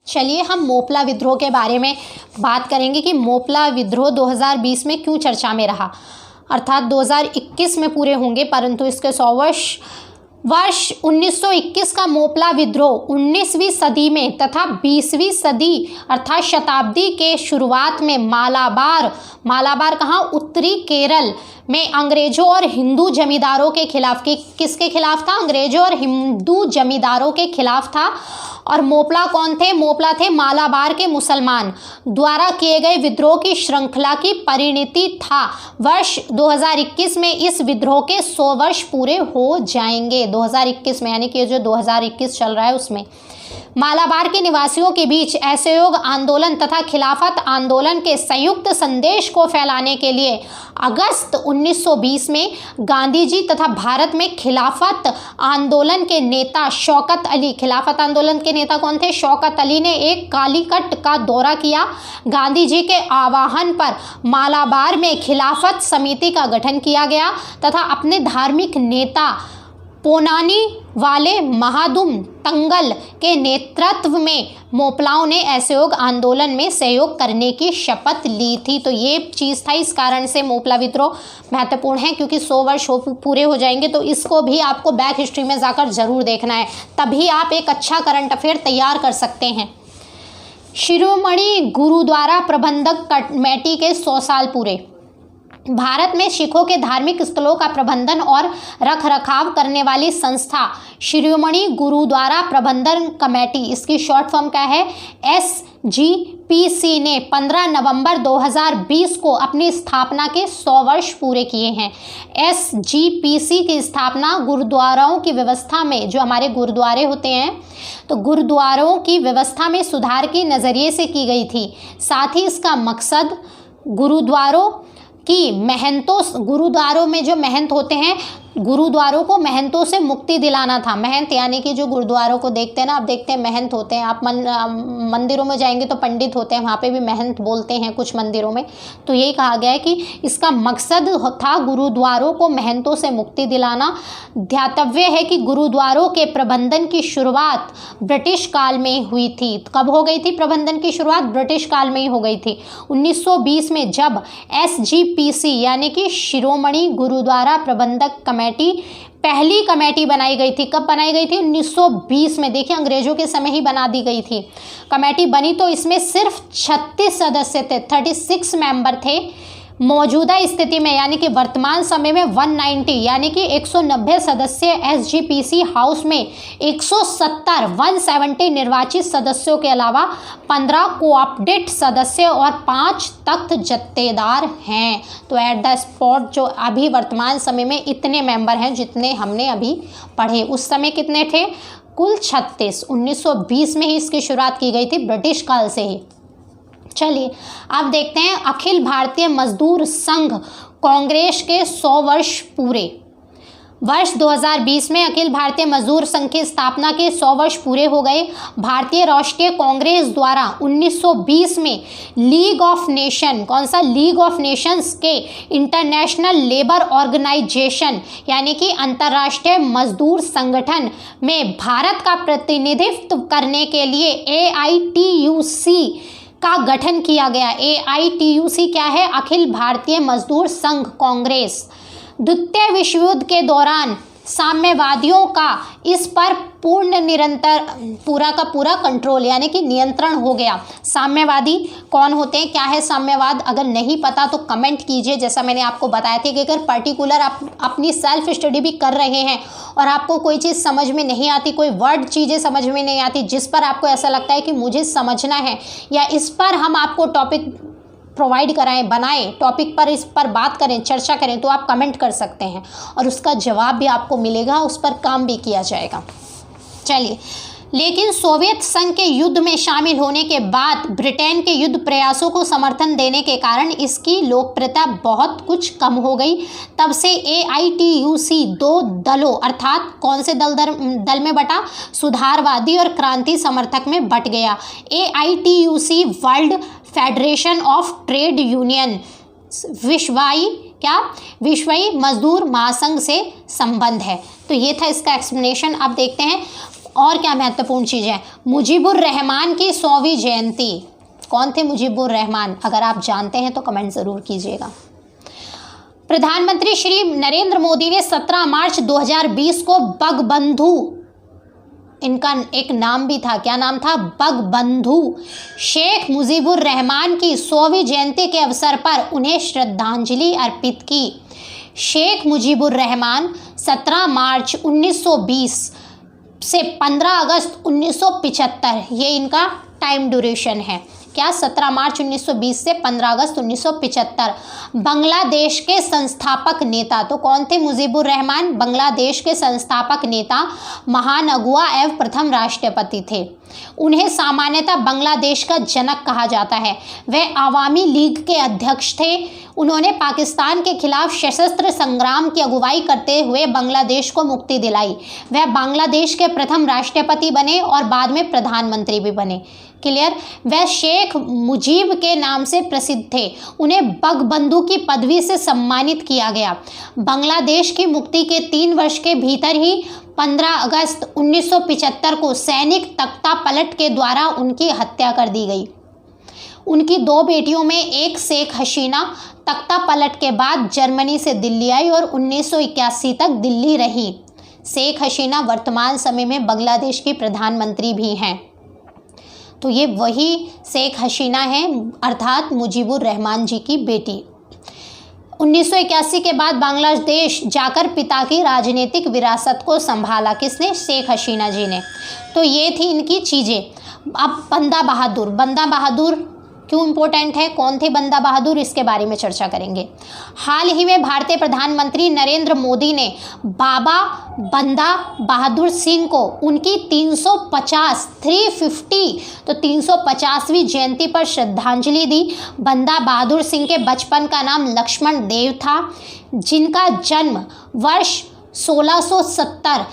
चलिए हम मोपला विद्रोह के बारे में बात करेंगे कि मोपला विद्रोह 2020 में क्यों चर्चा में रहा, अर्थात 2021 में पूरे होंगे परंतु इसके 100 वर्ष 1921 का मोपला विद्रोह 19वीं सदी में तथा 20वीं सदी अर्थात शताब्दी के शुरुआत में मालाबार कहाँ, उत्तरी केरल में अंग्रेजों और हिंदू जमींदारों के खिलाफ, किसके खिलाफ था, अंग्रेजों और हिंदू जमींदारों के खिलाफ था। और मोपला कौन थे, मोपला थे मालाबार के मुसलमान द्वारा किए गए विद्रोह की श्रृंखला की परिणति था। वर्ष 2021 में इस विद्रोह के 100 वर्ष पूरे हो जाएंगे, 2021 में, यानी कि जो 2021 चल रहा है उसमें। मालाबार के निवासियों के बीच असहयोग आंदोलन तथा खिलाफत आंदोलन के संयुक्त संदेश को फैलाने के लिए अगस्त 1920 में गांधी जी तथा भारत में खिलाफत आंदोलन के नेता शौकत अली, खिलाफत आंदोलन के नेता कौन थे, शौकत अली ने एक कालीकट का दौरा किया। गांधी जी के आह्वान पर मालाबार में खिलाफत समिति का गठन किया गया तथा अपने धार्मिक नेता पोनानी वाले महादुम तंगल के नेतृत्व में मोपलाओं ने असहयोग आंदोलन में सहयोग करने की शपथ ली थी। तो ये चीज़ था, इस कारण से मोपला विद्रोह महत्वपूर्ण है क्योंकि 100 वर्ष पूरे हो जाएंगे। तो इसको भी आपको बैक हिस्ट्री में जाकर ज़रूर देखना है, तभी आप एक अच्छा करंट अफेयर तैयार कर सकते हैं। शिरोमणि गुरुद्वारा प्रबंधक कमेटी के 100 साल पूरे। भारत में सिखों के धार्मिक स्थलों का प्रबंधन और रख रखाव करने वाली संस्था शिरोमणि गुरुद्वारा प्रबंधन कमेटी, इसकी शॉर्ट फॉर्म क्या है, SGPC ने 15 नवंबर 2020 को अपनी स्थापना के 100 वर्ष पूरे किए हैं। SGPC की स्थापना गुरुद्वाराओं की व्यवस्था में, जो हमारे गुरुद्वारे होते हैं तो गुरुद्वारों की व्यवस्था में सुधार के नज़रिए से की गई थी। साथ ही इसका मकसद गुरुद्वारों कि गुरुद्वारों में जो महंत होते हैं, गुरुद्वारों को महंतों से मुक्ति दिलाना था। महंत यानी कि जो गुरुद्वारों को देखते हैं ना, आप देखते हैं महंत होते हैं, आप मंदिरों में जाएंगे तो पंडित होते हैं, वहाँ पे भी महंत बोलते हैं कुछ मंदिरों में। तो यही कहा गया है कि इसका मकसद था गुरुद्वारों को महंतों से मुक्ति दिलाना। ध्यातव्य है कि गुरुद्वारों के प्रबंधन की शुरुआत ब्रिटिश काल में हुई थी। कब हो गई थी प्रबंधन की शुरुआत, ब्रिटिश काल में ही हो गई थी, 1920 में, जब SGPC यानी कि शिरोमणि गुरुद्वारा प्रबंधक पहली कमेटी बनाई गई थी। कब बनाई गई थी, 1920 में। देखिए अंग्रेजों के समय ही बना दी गई थी। कमेटी बनी तो इसमें सिर्फ 36 सदस्य थे, 36 मेंबर थे। मौजूदा स्थिति में यानी कि वर्तमान समय में 190 यानी कि 190 सदस्य SGPC हाउस में 170 निर्वाचित सदस्यों के अलावा 15 कोऑप्टेड सदस्य और 5 तख्त जत्थेदार हैं। तो एट द स्पॉट जो अभी वर्तमान समय में इतने मेंबर हैं जितने हमने अभी पढ़े, उस समय कितने थे, कुल 36। 1920 में ही इसकी शुरुआत की गई थी, ब्रिटिश काल से ही। चलिए अब देखते हैं अखिल भारतीय मजदूर संघ कांग्रेस के 100 वर्ष पूरे। वर्ष 2020 में अखिल भारतीय मजदूर संघ की स्थापना के 100 वर्ष पूरे हो गए। भारतीय राष्ट्रीय कांग्रेस द्वारा 1920 में लीग ऑफ नेशन, कौन सा, लीग ऑफ नेशंस के इंटरनेशनल लेबर ऑर्गेनाइजेशन यानी कि अंतर्राष्ट्रीय मजदूर संगठन में भारत का प्रतिनिधित्व करने के लिए AITUC का गठन किया गया। AITUC क्या है, अखिल भारतीय मजदूर संघ कांग्रेस। द्वितीय विश्व युद्ध के दौरान साम्यवादियों का इस पर पूरा का पूरा कंट्रोल यानी कि नियंत्रण हो गया। साम्यवादी कौन होते हैं, क्या है साम्यवाद, अगर नहीं पता तो कमेंट कीजिए। जैसा मैंने आपको बताया था कि अगर पर्टिकुलर आप अपनी सेल्फ स्टडी भी कर रहे हैं और आपको कोई चीज़ समझ में नहीं आती, कोई वर्ड चीज़ें समझ में नहीं आती जिस पर आपको ऐसा लगता है कि मुझे समझना है या इस पर हम आपको टॉपिक प्रोवाइड कराएं, बनाएं, टॉपिक पर इस पर बात करें, चर्चा करें, तो आप कमेंट कर सकते हैं और उसका जवाब भी आपको मिलेगा, उस पर काम भी किया जाएगा। चलिए, लेकिन सोवियत संघ के युद्ध में शामिल होने के बाद ब्रिटेन के युद्ध प्रयासों को समर्थन देने के कारण इसकी लोकप्रियता बहुत कुछ कम हो गई। तब से AITUC 2 दलों अर्थात कौन से दल में बटा, सुधारवादी और क्रांति समर्थक में बट गया। AITUC world federation of trade union विश्वई मजदूर महासंघ से संबंध है। तो ये था इसका एक्सप्लेनेशन। अब देखते हैं और क्या महत्वपूर्ण चीज़ है, मुजीबुर रहमान की 100वीं जयंती। कौन थे मुजीबुर रहमान? अगर आप जानते हैं तो कमेंट ज़रूर कीजिएगा। प्रधानमंत्री श्री नरेंद्र मोदी ने 17 मार्च 2020 को बंगबंधु, इनका एक नाम भी था, क्या नाम था? बंगबंधु शेख मुजीबुर रहमान की 100वीं जयंती के अवसर पर उन्हें श्रद्धांजलि अर्पित की। शेख मुजीबुर रहमान 17 मार्च 1920 से 15 अगस्त 1975, ये इनका टाइम ड्यूरेशन है। क्या? 17 मार्च 1920 से 15 अगस्त 1975। बांग्लादेश के संस्थापक नेता, तो कौन थे मुजीबुर रहमान? बांग्लादेश के संस्थापक नेता, महान अगुआ एवं प्रथम राष्ट्रपति थे। उन्हें सामान्यतः बांग्लादेश का जनक कहा जाता है। वह आवामी लीग के अध्यक्ष थे। उन्होंने पाकिस्तान के खिलाफ सशस्त्र संग्राम की अगुवाई करते हुए बांग्लादेश को मुक्ति दिलाई। वह बांग्लादेश के प्रथम राष्ट्रपति बने और बाद में प्रधानमंत्री भी बने। क्लियर? वह शेख मुजीब के नाम से प्रसिद्ध थे। उन्हें बंगबंधु की पदवी से सम्मानित किया गया। बांग्लादेश की मुक्ति के 3 वर्ष के भीतर ही 15 अगस्त 1975 को सैनिक तख्ता पलट के द्वारा उनकी हत्या कर दी गई। उनकी 2 बेटियों में एक शेख हसीना तख्ता पलट के बाद जर्मनी से दिल्ली आई और 1981 तक दिल्ली रही। शेख हसीना वर्तमान समय में बांग्लादेश की प्रधानमंत्री भी हैं। तो ये वही शेख हसीना हैं, अर्थात मुजीबुर रहमान जी की बेटी। 1981 के बाद बांग्लादेश जाकर पिता की राजनीतिक विरासत को संभाला। किसने? शेख हसीना जी ने। तो ये थी इनकी चीज़ें। अब बंदा बहादुर क्यों इम्पोर्टेंट है? कौन थे बंदा बहादुर? इसके बारे में चर्चा करेंगे। हाल ही में भारतीय प्रधानमंत्री नरेंद्र मोदी ने बाबा बंदा बहादुर सिंह को उनकी 350 तो 350वीं जयंती पर श्रद्धांजलि दी। बंदा बहादुर सिंह के बचपन का नाम लक्ष्मण देव था, जिनका जन्म वर्ष 1670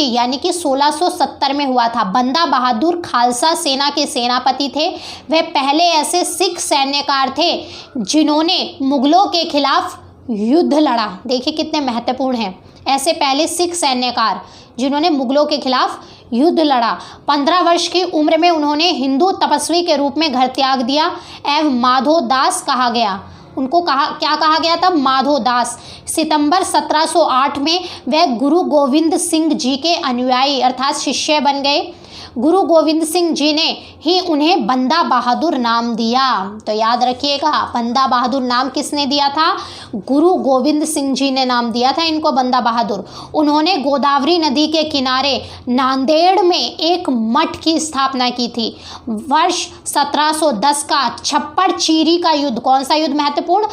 यानी कि 1670 में हुआ था। बंदा बहादुर खालसा सेना के सेनापति थे। वह पहले ऐसे सिख सैन्यकार थे जिन्होंने मुगलों के खिलाफ युद्ध लड़ा। देखिए कितने महत्वपूर्ण हैं। ऐसे पहले सिख सैन्यकार जिन्होंने मुगलों के खिलाफ युद्ध लड़ा। 15 वर्ष की उम्र में उन्होंने हिंदू तपस्वी के रूप में घर त्याग दिया एवं माधो दास कहा गया। उनको क्या कहा गया था? माधो दास। सितंबर 1708 में वह गुरु गोविंद सिंह जी के अनुयायी अर्थात शिष्य बन गए। गुरु गोविंद सिंह जी ने ही उन्हें बंदा बहादुर नाम दिया। तो याद रखिएगा, बंदा बहादुर नाम किसने दिया था? गुरु गोविंद सिंह जी ने नाम दिया था इनको बंदा बहादुर। उन्होंने गोदावरी नदी के किनारे नांदेड़ में एक मठ की स्थापना की थी। वर्ष 1710 का छप्पड़ चीरी का युद्ध, कौन सा युद्ध महत्वपूर्ण?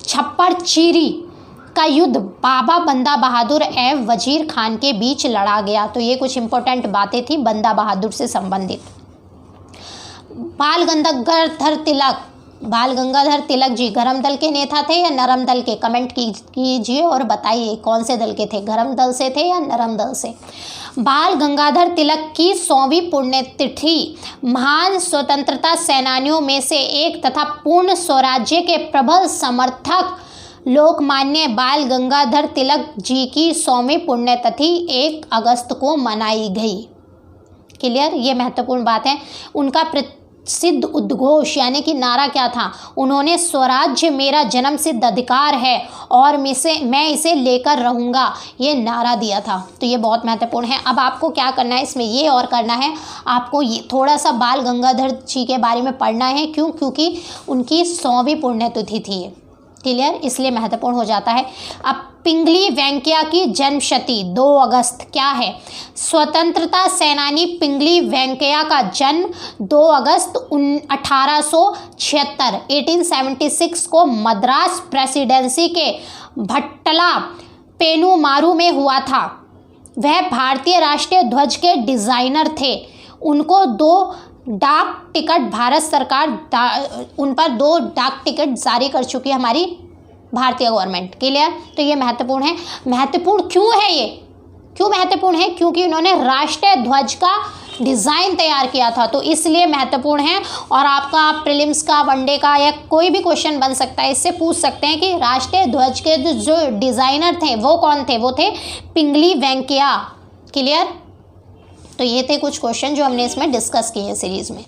छप्पड़ चीरी का युद्ध बाबा बंदा बहादुर एवं वजीर खान के बीच लड़ा गया। तो ये कुछ इंपॉर्टेंट बातें थी बंदा बहादुर से संबंधित। बाल गंगाधर तिलक जी गरम दल के नेता थे या नरम दल के? कमेंट कीजिए और बताइए कौन से दल के थे, गरम दल से थे या नरम दल से। बाल गंगाधर तिलक की 100वीं पुण्यतिथि महान स्वतंत्रता सेनानियों में से एक तथा पूर्ण स्वराज्य के प्रबल समर्थक लोकमान्य बाल गंगाधर तिलक जी की 100वीं पुण्यतिथि 1 अगस्त को मनाई गई। क्लियर? ये महत्वपूर्ण बात है। उनका प्रसिद्ध उद्घोष यानी कि नारा क्या था? उन्होंने स्वराज्य मेरा जन्मसिद्ध अधिकार है और मैं इसे लेकर रहूँगा, ये नारा दिया था। तो ये बहुत महत्वपूर्ण है। अब आपको क्या करना है इसमें, ये और करना है आपको, ये थोड़ा सा बाल गंगाधर जी के बारे में पढ़ना है। क्यों? क्योंकि उनकी 100वीं पुण्यतिथि थी। क्लियर? इसलिए महत्वपूर्ण हो जाता है। अब पिंगली वेंकैया की जन्मशती 2 अगस्त क्या है? स्वतंत्रता सेनानी पिंगली वेंकैया का जन्म 2 अगस्त 1876 को मद्रास प्रेसिडेंसी के भट्टला पेनुमारू में हुआ था। वह भारतीय राष्ट्रीय ध्वज के डिज़ाइनर थे। उनको 2 डाक टिकट भारत सरकार उन पर 2 डाक टिकट जारी कर चुकी है हमारी भारतीय गवर्नमेंट। क्लियर? तो ये महत्वपूर्ण है। महत्वपूर्ण क्यों है ये? क्यों महत्वपूर्ण है? क्योंकि उन्होंने राष्ट्रीय ध्वज का डिज़ाइन तैयार किया था, तो इसलिए महत्वपूर्ण है। और आपका प्रीलिम्स का, वनडे का या कोई भी क्वेश्चन बन सकता है, इससे पूछ सकते हैं कि राष्ट्रीय ध्वज के जो डिज़ाइनर थे वो कौन थे? वो थे पिंगली वेंकैया। क्लियर। तो ये थे कुछ क्वेश्चन जो हमने इसमें डिस्कस किए हैं सीरीज़ में।